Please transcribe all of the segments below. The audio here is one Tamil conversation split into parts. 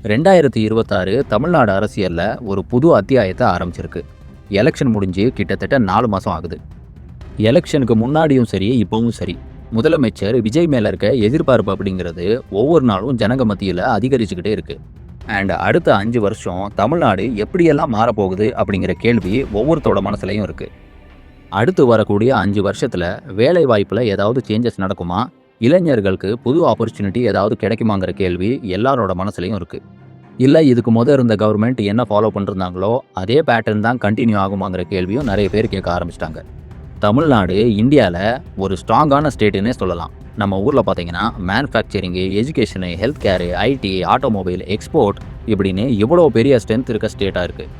2026 தமிழ்நாடு அரசியல்ல ஒரு புது அத்தியாயத்தை ஆரம்பிச்சிருக்கு. எலெக்ஷன் முடிஞ்சு கிட்டத்தட்ட 4 மாசம் ஆகுது. எலெக்ஷனுக்கு முன்னாடியும் சரி, இப்பவும் சரி, முதலமைச்சர் விஜய் மேல இருக்க எதிர்பார்ப்பு அப்படிங்கிறது ஒவ்வொரு நாளும் ஜனங்க மத்தியில் அதிகரிச்சுக்கிட்டே இருக்கு. அண்ட் அடுத்த 5 வருஷம் தமிழ்நாடு எப்படியெல்லாம் மாறப்போகுது அப்படிங்கிற கேள்வி ஒவ்வொருத்தோட மனசுலையும் இருக்கு. அடுத்து வரக்கூடிய 5 வருஷத்துல வேலை வாய்ப்புல ஏதாவது சேஞ்சஸ் நடக்குமா, இளைஞர்களுக்கு புது ஆப்பர்ச்சுனிட்டி ஏதாவது கிடைக்குமாங்கிற கேள்வி எல்லாரோட மனசுலையும் இருக்கு. இல்லை இதுக்கு இருந்த கவர்மெண்ட் என்ன ஃபாலோ பண்ணிருந்தாங்களோ அதே பேட்டர்ன் தான் கண்டினியூ ஆகுமாங்கிற கேள்வியும் நிறைய பேர் கேட்க ஆரம்பிச்சிட்டாங்க. தமிழ்நாடு இந்தியாவில் ஒரு ஸ்ட்ராங்கான ஸ்டேட்டுன்னே சொல்லலாம். நம்ம ஊரில் பார்த்தீங்கன்னா manufacturing, education, health care, IT, automobile, export இப்படின்னு இவ்வளோ பெரிய ஸ்ட்ரென்த் இருக்க ஸ்டேட்டாக இருக்குது.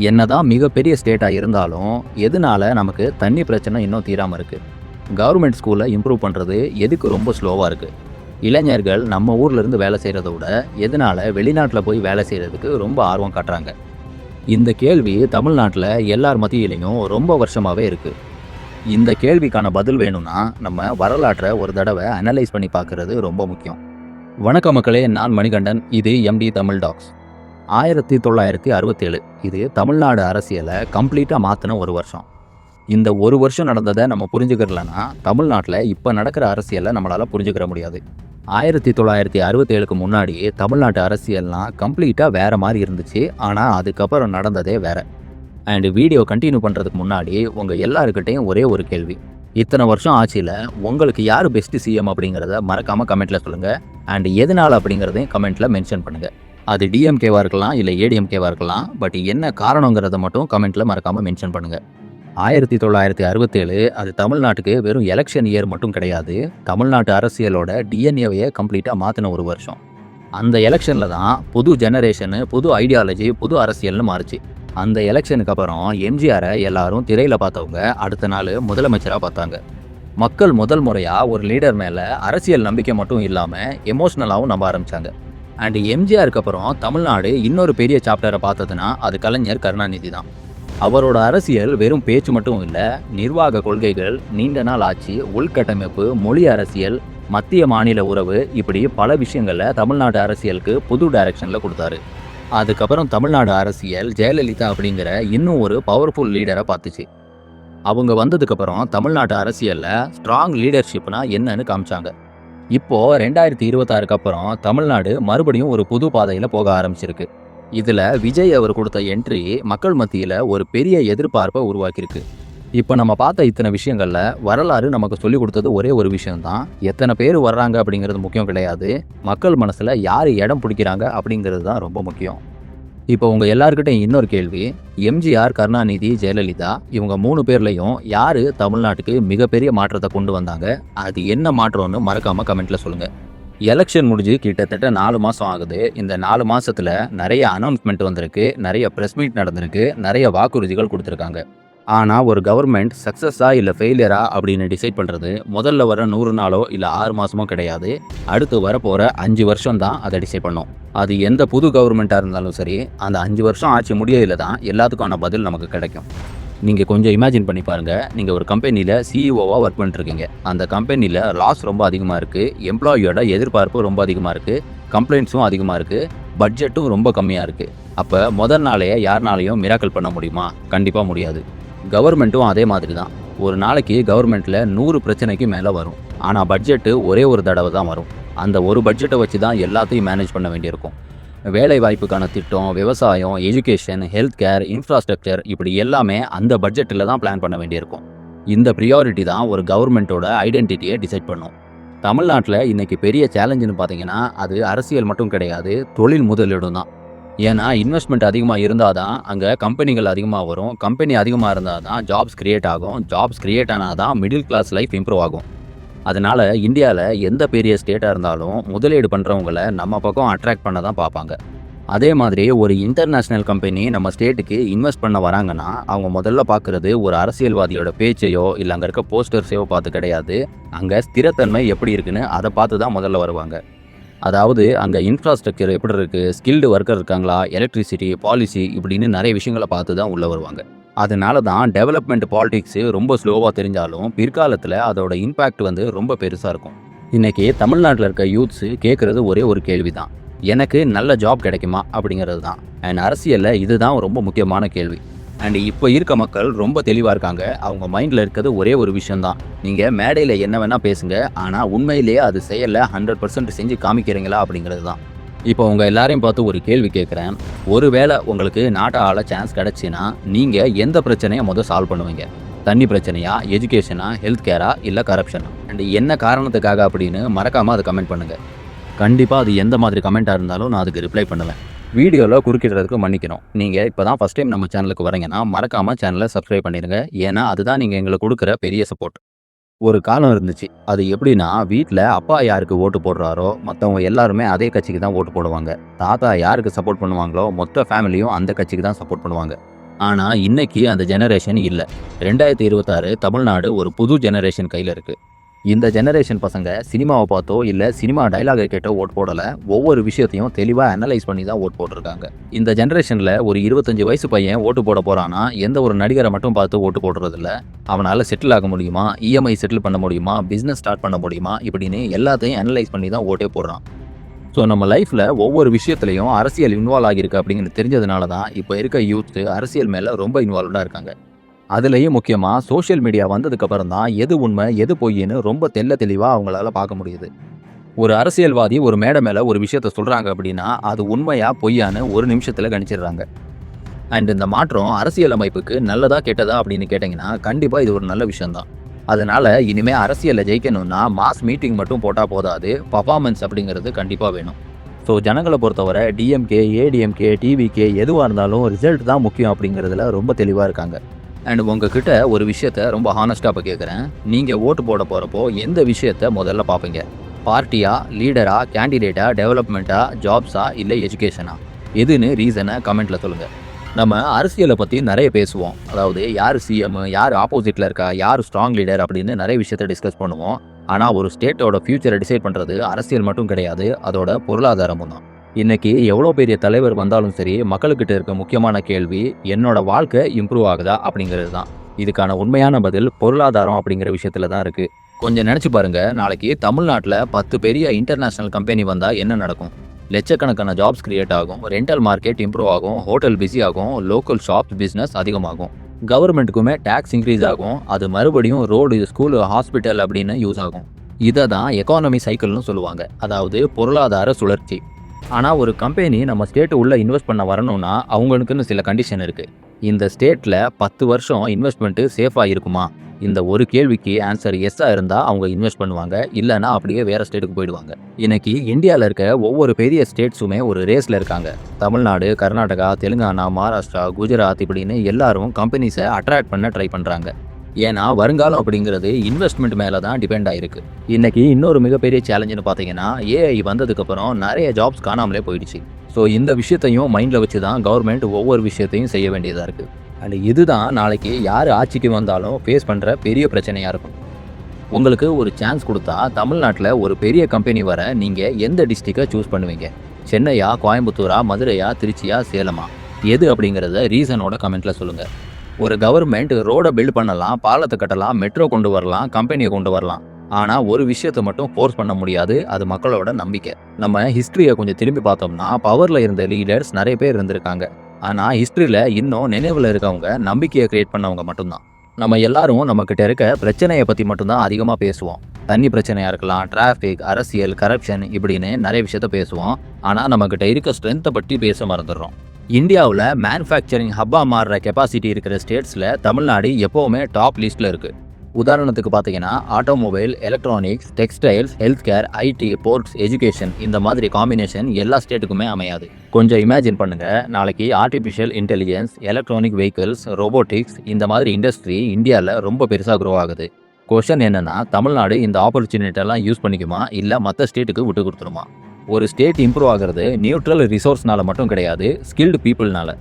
என்னதான் மிகப்பெரிய ஸ்டேட்டாக இருந்தாலும் எதனால நமக்கு தண்ணி பிரச்சனை இன்னும் தீராமல் இருக்குது? கவர்மெண்ட் ஸ்கூலில் இம்ப்ரூவ் பண்ணுறது எதுக்கு ரொம்ப ஸ்லோவாக இருக்குது? இளைஞர்கள் நம்ம ஊர்லேருந்து வேலை செய்கிறத விட எதனால் வெளிநாட்டில் போய் வேலை செய்கிறதுக்கு ரொம்ப ஆர்வம் காட்டுறாங்க? இந்த கேள்வி தமிழ்நாட்டில் எல்லார் மத்தியிலையும் ரொம்ப வருஷமாகவே இருக்குது. இந்த கேள்விக்கான பதில் வேணும்னா நம்ம வரலாற்றை ஒரு தடவை அனலைஸ் பண்ணி பார்க்குறது ரொம்ப முக்கியம். வணக்கம் மக்களே, நான் மணிகண்டன். இது எம்டி தமிழ் டாக்ஸ். 1967 இது தமிழ்நாடு அரசியலை கம்ப்ளீட்டாக மாற்றின ஒரு வருஷம். இந்த ஒரு வருஷம் நடந்ததை நம்ம புரிஞ்சுக்கிறலன்னா தமிழ்நாட்டில் இப்போ நடக்கிற அரசியலை நம்மளால் புரிஞ்சுக்கிற முடியாது. 1967க்கு முன்னாடி தமிழ்நாட்டு அரசியல்லாம் கம்ப்ளீட்டாக வேறு மாதிரி இருந்துச்சு. ஆனால் அதுக்கப்புறம் நடந்ததே வேறு. அண்டு வீடியோ கண்டினியூ பண்ணுறதுக்கு முன்னாடி உங்கள் எல்லாருக்கிட்டையும் ஒரே ஒரு கேள்வி. இத்தனை வருஷம் ஆட்சியில் உங்களுக்கு யார் பெஸ்ட்டு சிஎம் அப்படிங்கிறத மறக்காமல் கமெண்ட்டில் சொல்லுங்கள். அண்டு எதனால் அப்படிங்கிறதையும் கமெண்ட்டில் மென்ஷன் பண்ணுங்கள். அது டிஎம்கேவாக இருக்கலாம், இல்லை ஏடிஎம்கேவாக இருக்கலாம். பட் என்ன காரணங்கிறத மட்டும் கமெண்ட்டில் மறக்காமல் மென்ஷன் பண்ணுங்கள். 1967 அது தமிழ்நாட்டுக்கு வெறும் எலெக்ஷன் இயர் மட்டும் கிடையாது, தமிழ்நாட்டு அரசியலோட டிஎன்ஏவையே கம்ப்ளீட்டாக மாற்றின ஒரு வருஷம். அந்த எலெக்ஷனில் தான் புது ஜெனரேஷனு, புது ஐடியாலஜி, புது அரசியல்னு மாறுச்சு. அந்த எலெக்ஷனுக்கு அப்புறம் எம்ஜிஆரை எல்லாரும் திரையில் பார்த்தவங்க அடுத்த நாள் முதலமைச்சராக பார்த்தாங்க. மக்கள் முதல் முறையாக ஒரு லீடர் மேலே அரசியல் நம்பிக்கை மட்டும் இல்லாமல் எமோஷ்னலாகவும் நம்ப ஆரம்பித்தாங்க. அண்ட் எம்ஜிஆருக்கு அப்புறம் தமிழ்நாடு இன்னொரு பெரிய சாப்டரை பார்த்ததுன்னா அது கலைஞர் கருணாநிதி தான். அவரோட அரசியல் வெறும் பேச்சு மட்டும் இல்லை, நிர்வாக கொள்கைகள், நீண்ட நாள் ஆட்சி, உள்கட்டமைப்பு, மொழி அரசியல், மத்திய மாநில உறவு, இப்படி பல விஷயங்களில் தமிழ்நாடு அரசியலுக்கு புது டைரக்ஷனில் கொடுத்தாரு. அதுக்கப்புறம் தமிழ்நாடு அரசியல் ஜெயலலிதா அப்படிங்கிற இன்னும் ஒரு பவர்ஃபுல் லீடரை பார்த்துச்சு. அவங்க வந்ததுக்கப்புறம் தமிழ்நாட்டு அரசியலில் ஸ்ட்ராங் லீடர்ஷிப்னா என்னன்னு காமிச்சாங்க. இப்போது 2026க்கு அப்புறம் தமிழ்நாடு மறுபடியும் ஒரு புது பாதையில் போக ஆரம்பிச்சிருக்கு. இதில் விஜய் அவர் கொடுத்த என்ட்ரி மக்கள் மத்தியில் ஒரு பெரிய எதிர்பார்ப்பை உருவாக்கியிருக்கு. இப்போ நம்ம பார்த்த இத்தனை விஷயங்களில் வரலாறு நமக்கு சொல்லிக் கொடுத்தது ஒரே ஒரு விஷயம்தான். எத்தனை பேர் வர்றாங்க அப்படிங்கிறது முக்கியம் கிடையாது, மக்கள் மனசில் யார் இடம் பிடிக்கிறாங்க அப்படிங்கிறது தான் ரொம்ப முக்கியம். இப்போ உங்கள் எல்லாருக்கிட்டையும் இன்னொரு கேள்வி. எம்ஜிஆர், கருணாநிதி, ஜெயலலிதா இவங்க 3 பேர்லையும் யார் தமிழ்நாட்டுக்கு மிகப்பெரிய மாற்றத்தை கொண்டு வந்தாங்க? அது என்ன மாற்றம்னு மறக்காமல் கமெண்ட்டில் சொல்லுங்கள். எலெக்ஷன் முடிஞ்சு கிட்டத்தட்ட 4 மாதம் ஆகுது. இந்த 4 மாதத்தில் நிறைய அனௌன்ஸ்மெண்ட் வந்திருக்கு, நிறைய ப்ரெஸ் மீட் நடந்திருக்கு, நிறைய வாக்குறுதிகள் கொடுத்துருக்காங்க. ஆனால் ஒரு கவர்மெண்ட் சக்ஸஸாக இல்லை ஃபெயிலியரா அப்படின்னு டிசைட் பண்ணுறது முதல்ல வர 100 நாளோ இல்லை 6 மாதமோ கிடையாது. அடுத்து வரப்போகிற 5 வருஷம் தான் அதை டிசைட் பண்ணோம். அது எந்த புது கவர்மெண்ட்டாக இருந்தாலும் சரி, அந்த 5 வருஷம் ஆட்சி முடியல தான் எல்லாத்துக்கான பதில் நமக்கு கிடைக்கும். நீங்கள் கொஞ்சம் இமேஜின் பண்ணி பாருங்கள். நீங்கள் ஒரு கம்பெனியில் சிஇஓவாக ஒர்க் பண்ணிட்டுருக்கீங்க. அந்த கம்பெனியில் லாஸ் ரொம்ப அதிகமாக இருக்குது, எம்ப்ளாயியோட எதிர்பார்ப்பு ரொம்ப அதிகமாக இருக்குது, கம்ப்ளைண்ட்ஸும் அதிகமாக இருக்குது, பட்ஜெட்டும் ரொம்ப கம்மியாக இருக்குது. அப்போ முதல் நாளையே யாருனாலையும் மிராக்கல் பண்ண முடியுமா? கண்டிப்பாக முடியாது. கவர்மெண்ட்டும் அதே மாதிரி தான். ஒரு நாளைக்கு கவர்மெண்ட்டில் 100 பிரச்சனைக்கு மேலே வரும். ஆனால் பட்ஜெட்டு ஒரே ஒரு தடவை தான் வரும். அந்த ஒரு பட்ஜெட்டை வச்சு தான் எல்லாத்தையும் மேனேஜ் பண்ண வேண்டியிருக்கும். வேலை வாய்ப்புக்கான திட்டம், விவசாயம், எஜுகேஷன், ஹெல்த் கேர், இன்ஃப்ராஸ்ட்ரக்சர் இப்படி எல்லாமே அந்த பட்ஜெட்டில் தான் பிளான் பண்ண வேண்டியிருக்கும். இந்த ப்ரியாரிட்டி தான் ஒரு கவர்மெண்ட்டோட ஐடென்டிட்டியை டிசைட் பண்ணும். தமிழ்நாட்டில் இன்றைக்கி பெரிய சேலஞ்சுன்னு பார்த்தீங்கன்னா அது அரசியல் மட்டும் கிடையாது, தொழில் முதலீடும் தான். ஏன்னா இன்வெஸ்ட்மெண்ட் அதிகமாக இருந்தால் தான் அங்கே கம்பெனிகள் அதிகமாக வரும், கம்பெனி அதிகமாக இருந்தால் தான் ஜாப்ஸ் க்ரியேட் ஆகும், ஜாப்ஸ் க்ரியேட் ஆனால் தான் மிடில் கிளாஸ் லைஃப் இம்ப்ரூவ் ஆகும். அதனால் இந்தியாவில் எந்த பெரிய ஸ்டேட்டாக இருந்தாலும் முதலீடு பண்ணுறவங்களை நம்ம பக்கம் அட்ராக்ட் பண்ண தான் பார்ப்பாங்க. அதே மாதிரி ஒரு இன்டர்நேஷ்னல் கம்பெனி நம்ம ஸ்டேட்டுக்கு இன்வெஸ்ட் பண்ண வராங்கன்னா அவங்க முதல்ல பார்க்குறது ஒரு அரசியல்வாதியோட பேச்சையோ இல்லை அங்கே இருக்க போஸ்டர்ஸையோ பார்த்து கிடையாது, அங்கே ஸ்திரத்தன்மை எப்படி இருக்குன்னு அதை பார்த்து தான் முதல்ல வருவாங்க. அதாவது அங்கே இன்ஃப்ராஸ்ட்ரக்சர் எப்படி இருக்குது, ஸ்கில்டு ஒர்க்கர் இருக்காங்களா, எலக்ட்ரிசிட்டி, பாலிசி இப்படின்னு நிறைய விஷயங்களை பார்த்து தான் உள்ளே வருவாங்க. அதனால தான் டெவலப்மெண்ட் பாலிடிக்ஸு ரொம்ப ஸ்லோவாக தெரிஞ்சாலும் பிற்காலத்தில் அதோட இம்பேக்ட் ரொம்ப பெருசாக இருக்கும். இன்றைக்கி தமிழ்நாட்டில் இருக்க யூத்ஸு கேட்குறது ஒரே ஒரு கேள்வி தான். எனக்கு நல்ல ஜாப் கிடைக்குமா அப்படிங்கிறது தான். அண்ட் அரசியலில் இதுதான் ரொம்ப முக்கியமான கேள்வி. அண்ட் இப்போ இருக்க மக்கள் ரொம்ப தெளிவாக இருக்காங்க. அவங்க மைண்டில் இருக்கிறது ஒரே ஒரு விஷயந்தான். நீங்கள் மேடையில் என்ன வேணால் பேசுங்க, ஆனால் உண்மையிலேயே அது செயலில் 100% செஞ்சு காமிக்கிறீங்களா அப்படிங்கிறது தான். இப்போ உங்கள் எல்லாரையும் பார்த்து ஒரு கேள்வி கேட்குறேன். ஒருவேளை உங்களுக்கு நாட்டை ஆள சான்ஸ் கிடச்சின்னா நீங்கள் எந்த பிரச்சனையை சால்வ் பண்ணுவீங்க? தண்ணி பிரச்சனையா, எஜுகேஷனா, ஹெல்த் கேரா, இல்லை கரப்ஷனா? அண்ட் என்ன காரணத்துக்காக அப்படின்னு மறக்காமல் அதை கமெண்ட் பண்ணுங்கள். கண்டிப்பாக அது எந்த மாதிரி கமெண்ட்டாக இருந்தாலும் நான் அதுக்கு ரிப்ளை பண்ணுவேன். வீடியோவில் குறுக்கிடுறதுக்கு மன்னிக்கணும். நீங்கள் இப்போ தான் ஃபஸ்ட் டைம் நம்ம சேனலுக்கு வரீங்கன்னா மறக்காமல் சேனலை சப்ஸ்கிரைப் பண்ணிடுங்க. ஏன்னா அதுதான் நீங்கள் எங்களுக்கு கொடுக்குற பெரிய சப்போர்ட். ஒரு காலம் இருந்துச்சு. அது எப்படின்னா, வீட்டில் அப்பா யாருக்கு ஓட்டு போடுறாரோ மற்றவங்க எல்லாருமே அதே கட்சிக்கு தான் ஓட்டு போடுவாங்க. தாத்தா யாருக்கு சப்போர்ட் பண்ணுவாங்களோ மொத்த ஃபேமிலியும் அந்த கட்சிக்கு தான் சப்போர்ட் பண்ணுவாங்க. ஆனால் இன்னைக்கு அந்த ஜெனரேஷன் இல்லை. 2026 தமிழ்நாடு ஒரு புது ஜெனரேஷன் கையில் இருக்குது. இந்த ஜெனரேஷன் பசங்க சினிமாவை பார்த்தோ இல்லை சினிமா டைலாகை கேட்டோ ஓட் போடலை. ஒவ்வொரு விஷயத்தையும் தெளிவாக அனலைஸ் பண்ணி தான் ஓட் போட்டிருக்காங்க. இந்த ஜெனரேஷனில் ஒரு 25 வயசு பையன் ஓட்டு போட போகிறான்னா எந்த ஒரு நடிகரை மட்டும் பார்த்து ஓட்டு போடுறதில்ல. அவனால் செட்டில் ஆக முடியுமா, இஎம்ஐ செட்டில் பண்ண முடியுமா, பிஸ்னஸ் ஸ்டார்ட் பண்ண முடியுமா, இப்படின்னு எல்லாத்தையும் அனலைஸ் பண்ணி தான் ஓட்டே போடுறான். ஸோ நம்ம லைஃப்பில் ஒவ்வொரு விஷயத்துலையும் அரசியல் இன்வால்வ் ஆகியிருக்கு அப்படிங்கிறது தெரிஞ்சதுனால தான் இப்போ இருக்க யூத்து அரசியல் மேலே ரொம்ப இன்வால்வ்டாக இருக்காங்க. அதுலேயும் முக்கியமாக சோஷியல் மீடியா வந்ததுக்கப்புறம் தான் எது உண்மை எது பொய்ன்னு ரொம்ப தெளிவாக அவங்களால பார்க்க முடியுது. ஒரு அரசியல்வாதி ஒரு மேடை மேலே ஒரு விஷயத்த சொல்கிறாங்க அப்படின்னா அது உண்மையா பொய்யான்னு ஒரு நிமிஷத்தில் கணிச்சிடுறாங்க. அண்ட் இந்த மாற்றம் அரசியல் அமைப்புக்கு நல்லதா கெட்டதா அப்படின்னு கேட்டிங்கன்னா கண்டிப்பாக இது ஒரு நல்ல விஷயந்தான். அதனால் இனிமேல் அரசியலில் ஜெயிக்கணும்னா மாஸ் மீட்டிங் மட்டும் போட்டால் போதாது, பர்ஃபார்மன்ஸ் அப்படிங்கிறது கண்டிப்பாக வேணும். ஸோ ஜனங்களை பொறுத்தவரை டிஎம்கே, ஏடிஎம்கே, டிவிகே எதுவாக இருந்தாலும் ரிசல்ட் தான் முக்கியம் அப்படிங்கிறதுல ரொம்ப தெளிவாக இருக்காங்க. அண்ட் உங்ககிட்ட ஒரு விஷயத்த ரொம்ப ஹானஸ்ட்டாக இப்போ கேட்குறேன். நீங்கள் ஓட்டு போட போகிறப்போ எந்த விஷயத்த முதல்ல பார்ப்பீங்க? பார்ட்டியா, லீடரா, கேண்டிடேட்டா, டெவலப்மெண்ட்டா, ஜாப்ஸா, இல்லை எஜுகேஷனா? எதுன்னு ரீசனை கமெண்ட்டில் சொல்லுங்கள். நம்ம அரசியலை பற்றி நிறைய பேசுவோம். அதாவது யார் சிஎம், யார் ஆப்போசிட்டில் இருக்கா, யார் ஸ்ட்ராங் லீடர் அப்படின்னு நிறைய விஷயத்த டிஸ்கஸ் பண்ணுவோம். ஆனால் ஒரு ஸ்டேட்டோட ஃப்யூச்சரை டிசைட் பண்ணுறது அரசியல் மட்டும் கிடையாது, அதோட பொருளாதாரமும் தான். இன்னைக்கு எவ்வளோ பெரிய தலைவர் வந்தாலும் சரி, மக்கள்கிட்ட இருக்க முக்கியமான கேள்வி என்னோட வாழ்க்கை இம்ப்ரூவ் ஆகுதா அப்படிங்கிறது தான். இதுக்கான உண்மையான பதில் பொருளாதாரம் அப்படிங்கிற விஷயத்துல தான் இருக்கு. கொஞ்சம் நினச்சி பாருங்க, நாளைக்கு தமிழ்நாட்டில் 10 பெரிய இன்டர்நேஷ்னல் கம்பெனி வந்தால் என்ன நடக்கும்? லட்சக்கணக்கான ஜாப்ஸ் கிரியேட் ஆகும், ரெண்டல் மார்க்கெட் இம்ப்ரூவ் ஆகும், ஹோட்டல் பிஸி ஆகும், லோக்கல் ஷாப்ஸ் பிஸ்னஸ் அதிகமாகும், கவர்மெண்ட்டுக்குமே டேக்ஸ் இன்க்ரீஸ் ஆகும், அது மறுபடியும் ரோடு, ஸ்கூலு, ஹாஸ்பிட்டல் அப்படின்னு யூஸ் ஆகும். இதை தான் எக்கானமி சைக்கிள்னு சொல்லுவாங்க, அதாவது பொருளாதார சுழற்சி. ஆனால் ஒரு கம்பெனி நம்ம ஸ்டேட்டு உள்ளே இன்வெஸ்ட் பண்ண வரணும்னா அவங்களுக்குன்னு சில கண்டிஷன் இருக்குது. இந்த ஸ்டேட்டில் 10 வருஷம் இன்வெஸ்ட்மெண்ட்டு சேஃபாக இருக்குமா? இந்த ஒரு கேள்விக்கு ஆன்சர் எஸ்ஸாக இருந்தால் அவங்க இன்வெஸ்ட் பண்ணுவாங்க, இல்லைனா அப்படியே வேறு ஸ்டேட்டுக்கு போயிடுவாங்க. இன்னைக்கு இந்தியாவில் இருக்க ஒவ்வொரு பெரிய ஸ்டேட்ஸுமே ஒரு ரேஸில் இருக்காங்க. தமிழ்நாடு, கர்நாடகா, தெலுங்கானா, மகாராஷ்டிரா, குஜராத் இப்படின்னு எல்லாரும் கம்பெனிஸை அட்ராக்ட் பண்ண ட்ரை பண்ணுறாங்க. ஏன்னா வருங்காலம் அப்படிங்கிறது இன்வெஸ்ட்மெண்ட் மேலே தான் டிபெண்ட் ஆகிருக்கு. இன்றைக்கி இன்னொரு மிகப்பெரிய சேலஞ்சுன்னு பார்த்தீங்கன்னா ஏஐ வந்ததுக்கப்புறம் நிறைய ஜாப்ஸ் காணாமலே போயிடுச்சு. ஸோ இந்த விஷயத்தையும் மைண்டில் வச்சு தான் கவர்மெண்ட் ஒவ்வொரு விஷயத்தையும் செய்ய வேண்டியதாக இருக்குது. அண்ட் இதுதான் நாளைக்கு யார் ஆட்சிக்கு வந்தாலும் ஃபேஸ் பண்ணுற பெரிய பிரச்சனையாக இருக்கும். உங்களுக்கு ஒரு சான்ஸ் கொடுத்தா தமிழ்நாட்டில் ஒரு பெரிய கம்பெனி வர நீங்கள் எந்த டிஸ்ட்ரிக்டை சூஸ் பண்ணுவீங்க? சென்னையா, கோயம்புத்தூரா, மதுரையா, திருச்சியா, சேலமா? எது அப்படிங்கிறத ரீசனோட கமெண்ட்டில் சொல்லுங்கள். ஒரு கவர்மெண்ட் ரோடை பில்ட் பண்ணலாம், பாலத்தை கட்டலாம், மெட்ரோ கொண்டு வரலாம், கம்பெனியை கொண்டு வரலாம். ஆனால் ஒரு விஷயத்தை மட்டும் ஃபோர்ஸ் பண்ண முடியாது, அது மக்களோட நம்பிக்கை. நம்ம ஹிஸ்ட்ரியை கொஞ்சம் திரும்பி பார்த்தோம்னா பவரில் இருந்த லீடர்ஸ் நிறைய பேர் இருந்திருக்காங்க. ஆனால் ஹிஸ்ட்ரியில் இன்னும் நினைவில் இருக்கவங்க நம்பிக்கையை கிரியேட் பண்ணவங்க மட்டும்தான். நம்ம எல்லாரும் நம்மக்கிட்ட இருக்க பிரச்சனையை பற்றி மட்டும்தான் அதிகமாக பேசுவோம். தண்ணி பிரச்சனையாக இருக்கலாம், டிராஃபிக், அரசியல், கரப்ஷன் இப்படின்னு நிறைய விஷயத்த பேசுவோம். ஆனால் நம்மக்கிட்ட இருக்க ஸ்ட்ரென்த்தை பற்றி பேச மறந்துடுறோம். இந்தியாவில் மேனுஃபேக்சரிங் ஹப்பாக மாறுற கெப்பாசிட்டி இருக்கிற ஸ்டேட்ஸில் தமிழ்நாடு எப்போவுமே டாப் லிஸ்ட்டில் இருக்குது. உதாரணத்துக்கு பார்த்தீங்கன்னா automobile, electronics, textiles, health care, IT, ports, education இந்த மாதிரி காம்பினேஷன் எல்லா ஸ்டேட்டுக்குமே அமையாது. கொஞ்சம் இமேஜின் பண்ணுங்கள், நாளைக்கு artificial intelligence, electronic vehicles, robotics இந்த மாதிரி இண்டஸ்ட்ரி இந்தியாவில் ரொம்ப பெருசாக க்ரோ ஆகுது. கொஷன் என்னென்னா, தமிழ்நாடு இந்த ஆப்பர்ச்சுனிட்டியெல்லாம் யூஸ் பண்ணிக்குமா, இல்லை மற்ற ஸ்டேட்டுக்கு விட்டு கொடுத்துருமா? ஒரு ஸ்டேட் இம்ப்ரூவ் ஆகிறது நியூட்ரல் ரிசோர்ஸ்னால மட்டும் கிடையாது, ஸ்கில்டு பீப்புள்னால.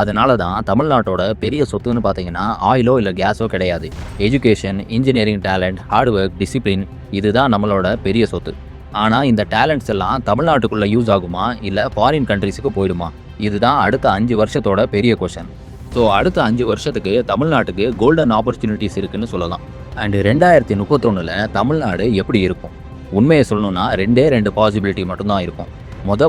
அதனால தான் தமிழ்நாட்டோட பெரிய சொத்துன்னு பார்த்தீங்கன்னா ஆயிலோ இல்லை கேஸோ கிடையாது. Education, engineering talent, hard work, discipline இதுதான் நம்மளோட பெரிய சொத்து. ஆனால் இந்த டேலண்ட்ஸ் எல்லாம் தமிழ்நாட்டுக்குள்ளே யூஸ் ஆகுமா, இல்லை ஃபாரின் கண்ட்ரிஸுக்கு போயிடுமா? இதுதான் அடுத்த 5 வருஷத்தோட பெரிய கொஷன். ஸோ அடுத்த 5 வருஷத்துக்கு தமிழ்நாட்டுக்கு கோல்டன் ஆப்பர்ச்சுனிட்டிஸ் இருக்குன்னு சொல்லலாம். அண்டு 2031 தமிழ்நாடு எப்படி இருக்கும்? உண்மையை சொல்லணும்னா 2 பாசிபிலிட்டி மட்டும்தான் இருக்கும்.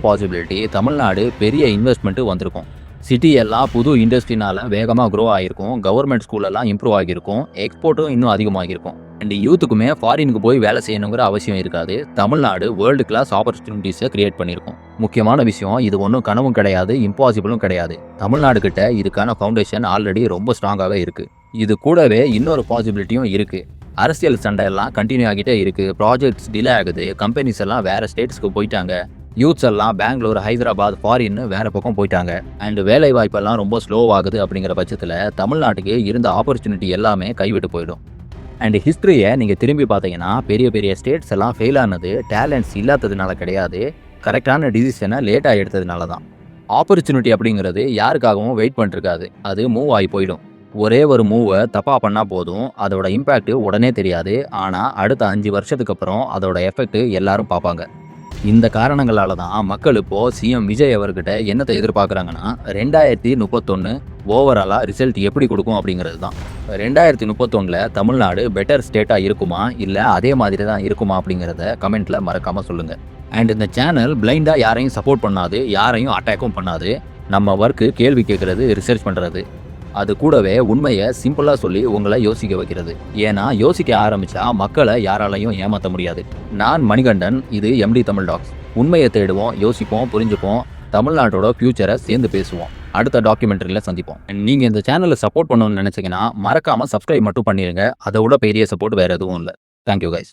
பாசிபிலிட்டி தமிழ்நாடு பெரிய இன்வெஸ்ட்மெண்ட்டு வந்திருக்கும். சிட்டி எல்லாம் புது இண்டஸ்ட்ரினால வேகமாக க்ரோ ஆகிருக்கும். கவர்மெண்ட் ஸ்கூலெல்லாம் இம்ப்ரூவ் ஆகியிருக்கும். எக்ஸ்போர்ட்டும் இன்னும் அதிகமாகிருக்கும். அண்ட் யூத்துக்குமே ஃபாரினுக்கு போய் வேலை செய்யணுங்கிற அவசியம் இருக்காது. தமிழ்நாடு வேர்ல்டு கிளாஸ் ஆப்பர்ச்சுனிட்டிஸை கிரியேட் பண்ணியிருக்கும். முக்கியமான விஷயம், இது ஒன்றும் கனவும் கிடையாது, இம்பாசிபிளும் கிடையாது. தமிழ்நாடு கிட்ட இதுக்கான ஃபவுண்டேஷன் ஆல்ரெடி ரொம்ப ஸ்ட்ராங்காகவே இருக்குது. இது கூடவே இன்னொரு பாசிபிலிட்டியும் இருக்குது. அரசியல் சண்டை எல்லாம் கண்டினியூ ஆகிட்டே இருக்குது. ப்ராஜெக்ட்ஸ் டிலே ஆகுது. கம்பெனிஸ் எல்லாம் வேறு ஸ்டேட்ஸ்க்கு போயிட்டாங்க. யூத்ஸ் எல்லாம் பெங்களூர், ஹைதராபாத், ஃபாரின்னு வேறு பக்கம் போயிட்டாங்க. அண்ட் வேலை வாய்ப்பெல்லாம் ரொம்ப ஸ்லோவாகுது. அப்படிங்கிற பட்சத்தில் தமிழ்நாட்டுக்கு இருந்த ஆப்பர்ச்சுனிட்டி எல்லாமே கைவிட்டு போயிடும். அண்ட் ஹிஸ்ட்ரியை நீங்கள் திரும்பி பார்த்தீங்கன்னா பெரிய பெரிய ஸ்டேட்ஸ் எல்லாம் ஃபெயில் ஆனது டேலண்ட்ஸ் இல்லாததுனால கிடையாது, கரெக்டான டிசிஷனை லேட்டாக எடுத்ததுனால தான். ஆப்பர்ச்சுனிட்டி அப்படிங்கிறது யாருக்காகவும் வெயிட் பண்ணிருக்காது. அது மூவ் ஆகி போயிடும். ஒரே ஒரு மூவை தப்பாக பண்ணால் போதும், அதோட இம்பேக்ட் உடனே தெரியாது. ஆனால் அடுத்த 5 வருஷத்துக்கு அப்புறம் அதோட எஃபெக்ட் எல்லாரும் பார்ப்பாங்க. இந்த காரணங்களால தான் மக்கள் இப்போது சிஎம் விஜய் அவர்கிட்ட என்னத்தை எதிர்பார்க்குறாங்கன்னா 2031 ஓவராலாக ரிசல்ட் எப்படி கொடுக்கும் அப்படிங்கிறது தான். 2031 தமிழ்நாடு பெட்டர் ஸ்டேட்டாக இருக்குமா இல்லை அதே மாதிரி தான் இருக்குமா அப்படிங்கிறத கமெண்ட்டில் மறக்காமல் சொல்லுங்கள். அண்ட் இந்த சேனல் பிளைண்டாக யாரையும் சப்போர்ட் பண்ணாது, யாரையும் அட்டாக்கும் பண்ணாது. நம்ம ஒர்க்கு கேள்வி கேட்குறது, ரிசர்ச் பண்ணுறது. அது கூடவே உண்மையை சிம்பிளாக சொல்லி உங்களை யோசிக்க வைக்கிறது. ஏன்னா யோசிக்க ஆரம்பித்தா மக்களை யாராலையும் ஏமாற்ற முடியாது. நான் மணிகண்டன், இது எம்டி தமிழ் டாக்ஸ். உண்மையை தேடுவோம், யோசிப்போம், புரிஞ்சுப்போம், தமிழ்நாட்டோட ஃப்யூச்சரை சேர்ந்து பேசுவோம். அடுத்த டாக்குமெண்ட்ரியில் சந்திப்போம். நீங்கள் இந்த சேனலை சப்போர்ட் பண்ணணும்னு நினச்சிங்கன்னா மறக்காமல் சப்ஸ்கிரைப் மட்டும் பண்ணிடுங்க. அதை விட பெரிய சப்போர்ட் வேறு எதுவும் இல்லை. Thank you guys.